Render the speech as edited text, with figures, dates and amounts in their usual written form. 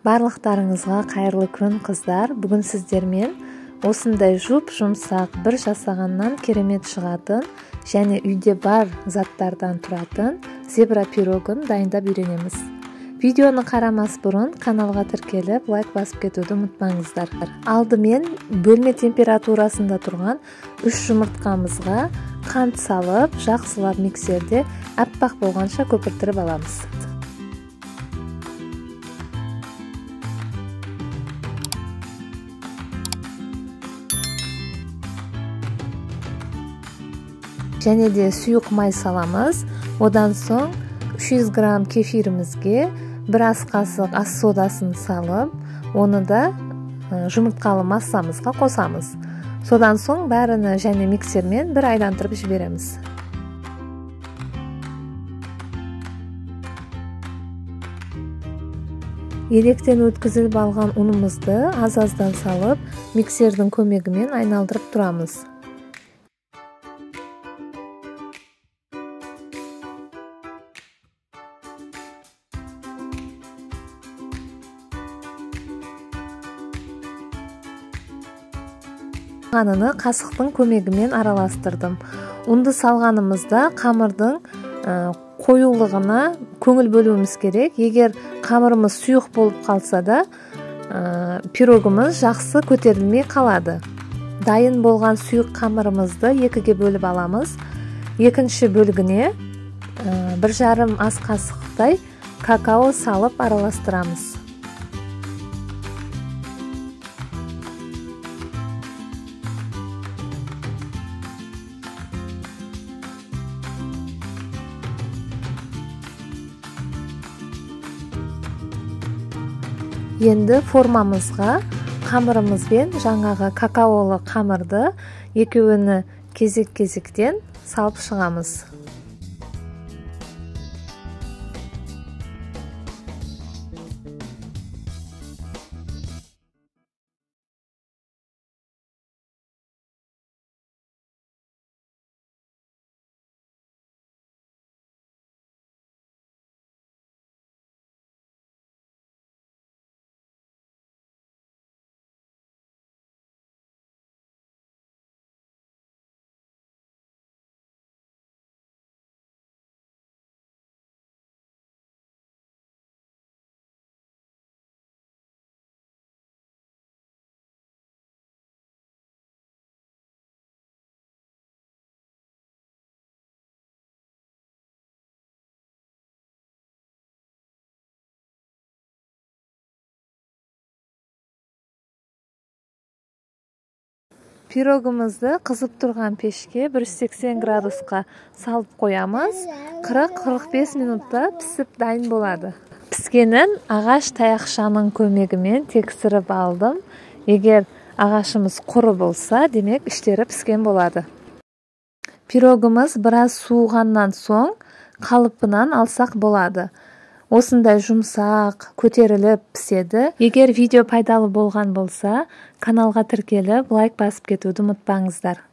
Барлықтарыңызға қайырлы күн, қыздар. Бүгін сіздермен осындай жұмсақ бір жасағаннан керемет шығатын және үйде бар заттардан тұратын зебра пирогын дайындап үйренеміз. Видеоны қарамас бұрын каналға тіркеліп, лайк басып кетуді ұмытпаңыздар. Алдымен бөлме температурасында тұрған 3 жұмыртқамызға қант салып, жақсылап миксерде аппақ болғанша көпіртіріп аламыз. Және де сұйық май саламыз. Одан соң 300 грамм кефирімізге бір ас қасық ас содасын салып, оны да жұмыртқалы массамызға қосамыз. Содан соң бәріні және миксермен бір айландырып жібереміз. Електен өткізіліп алған ұнымызды аз-аздан салып, миксердің көмегімен айналдырып тұрамыз. Қаныны қасықтың көмегімен араластырдым. Ұнды салғанымызда қамырдың қоюлығына көңіл бөлуіміз керек. Егер қамырымыз сұйық болып қалса да, пирогымыз жақсы көтерілмей қалады. Дайын болған сұйық қамырымызды екіге бөліп аламыз. Екінші бөлігіне 1,5 ас қасықтай какао салып араластырамыз. Енді формамызға қамырымызбен жаңағы какаолы қамырды екеуіні кезек-кезектен салып шығамыз. Пирогымызды қызып тұрған пешке 180 градусқа салып қоямыз. 40-45 минутта пісіп дайын болады. Піскенін ағаш таяқшаның көмегімен тексіріп алдым. Егер ағашымыз құры болса, демек іштері піскен болады. Пирогымыз біраз суығаннан соң қалыпынан алсақ болады. Осындай жұмсақ, көтеріліп піседі. Егер видео пайдалы болған болса, каналға тіркеліп, лайк басып кетуді ұмытпаңыздар.